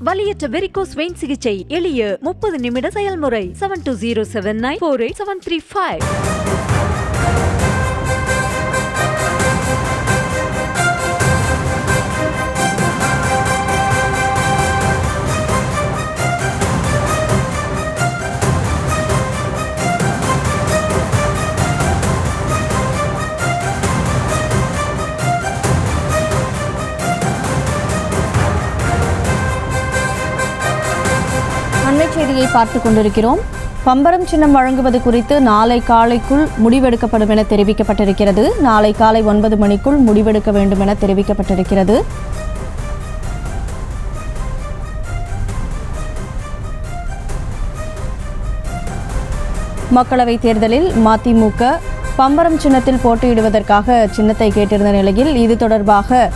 வலியற்ற varicose vein சிகிச்சை எளிய 30 நிமிட செயல்முறை. 7207948735. செய்தியை பார்த்துக் கொண்டிருக்கிறோம். பம்பரம் சின்னம் வழங்குவது குறித்து நாளை காலைக்குள் முடிவெடுக்கப்படும் என தெரிவிக்கப்பட்டிருக்கிறது. நாளை காலை 9 மணிக்குள் முடிவெடுக்க வேண்டும் என தெரிவிக்கப்பட்டிருக்கிறது. மக்களவைத் தேர்தலில் மதிமுக பம்பரம் சின்னத்தில் போட்டியிடுவதற்காக சின்னத்தை கேட்டிருந்த நிலையில் இது தொடர்பாக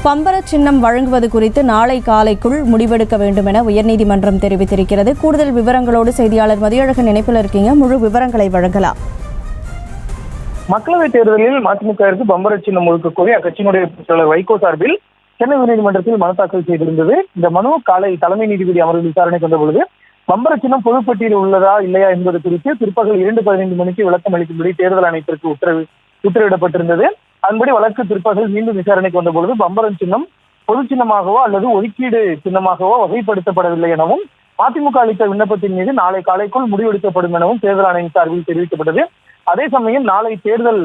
பம்பர சின்னம் வழங்குவது குறித்து நாளை காலைக்குள் முடிவெடுக்க வேண்டும் என உயர்நீதிமன்றம் தெரிவித்திருக்கிறது. கூடுதல் விவரங்களோடு செய்தியாளர் மதியழகன் இணைப்பில் இருக்கீங்க. முழு விவரங்களை வழங்கலாம். மக்களவைத் தேர்தலில் மதிமுகவிற்கு பம்பர சின்னம் ஒதுக்க கோரி அக்கட்சியினுடைய செயலாளர் வைகோ சார்பில் சென்னை உயர்நீதிமன்றத்தில் மனு தாக்கல் செய்திருந்தது. இந்த மனு காலை தலைமை நீதிபதி அமர்வு விசாரணைக்கு வந்த பொழுது பம்பர சின்னம் பொதுப்பட்டியலில் உள்ளதா இல்லையா என்பது குறித்து பிற்பகல் 2:15 மணிக்கு விளக்கம் அளிக்கும்படி தேர்தல் ஆணையத்திற்கு உத்தரவிடப்பட்டிருந்தது. அதன்படி வழக்கு பிற்பகல் மீண்டும் விசாரணைக்கு வந்தபொழுது பம்பரம் சின்னம் பொது சின்னமாகவோ அல்லது ஒதுக்கீடு சின்னமாகவோ வகைப்படுத்தப்படவில்லை எனவும் மதிமுக அளித்த விண்ணப்பத்தின் மீது நாளை காலைக்குள் முடிவெடுக்கப்படும் எனவும் தேர்தல் ஆணையம் சார்பில் தெரிவிக்கப்பட்டது. அதே சமயம் நாளை தேர்தல்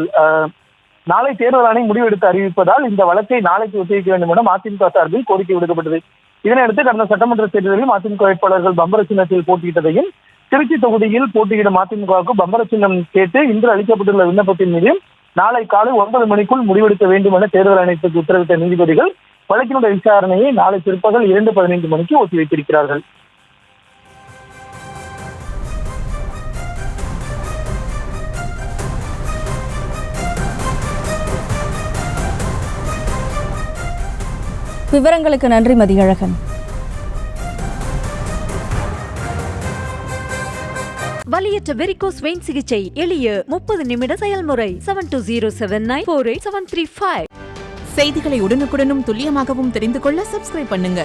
ஆணையம் முடிவெடுத்து அறிவிப்பதால் இந்த வழக்கை நாளைக்கு ஒத்திவைக்க வேண்டும் என மதிமுக சார்பில் கோரிக்கை விடுக்கப்பட்டது. இதனையடுத்து கடந்த சட்டமன்ற தேர்தலில் மதிமுக வேட்பாளர்கள் பம்பர சின்னத்தில் போட்டியிட்டதையும் திருச்சி தொகுதியில் போட்டியிடும் மதிமுகவுக்கு பம்பர சின்னம் கேட்டு இன்று அளிக்கப்பட்டுள்ள விண்ணப்பத்தின் மீது நாளை காலை 9 மணிக்குள் முடிவெடுக்க வேண்டும் என தேர்தல் ஆணையத்துக்கு உத்தரவிட்ட நீதிபதிகள் வழக்கினுடைய விசாரணையை நாளை பிற்பகல் 2:15 மணிக்கு ஒத்திவைத்திருக்கிறார்கள். விவரங்களுக்கு நன்றி மதியழகன். வலியற்ற வெரிகோஸ் வெயின் சிகிச்சை எளிய 30 நிமிட செயல்முறை. 7207948735. செய்திகளை உடனுக்குடனும் துல்லியமாகவும் தெரிந்து கொள்ள சப்ஸ்கிரைப் பண்ணுங்க.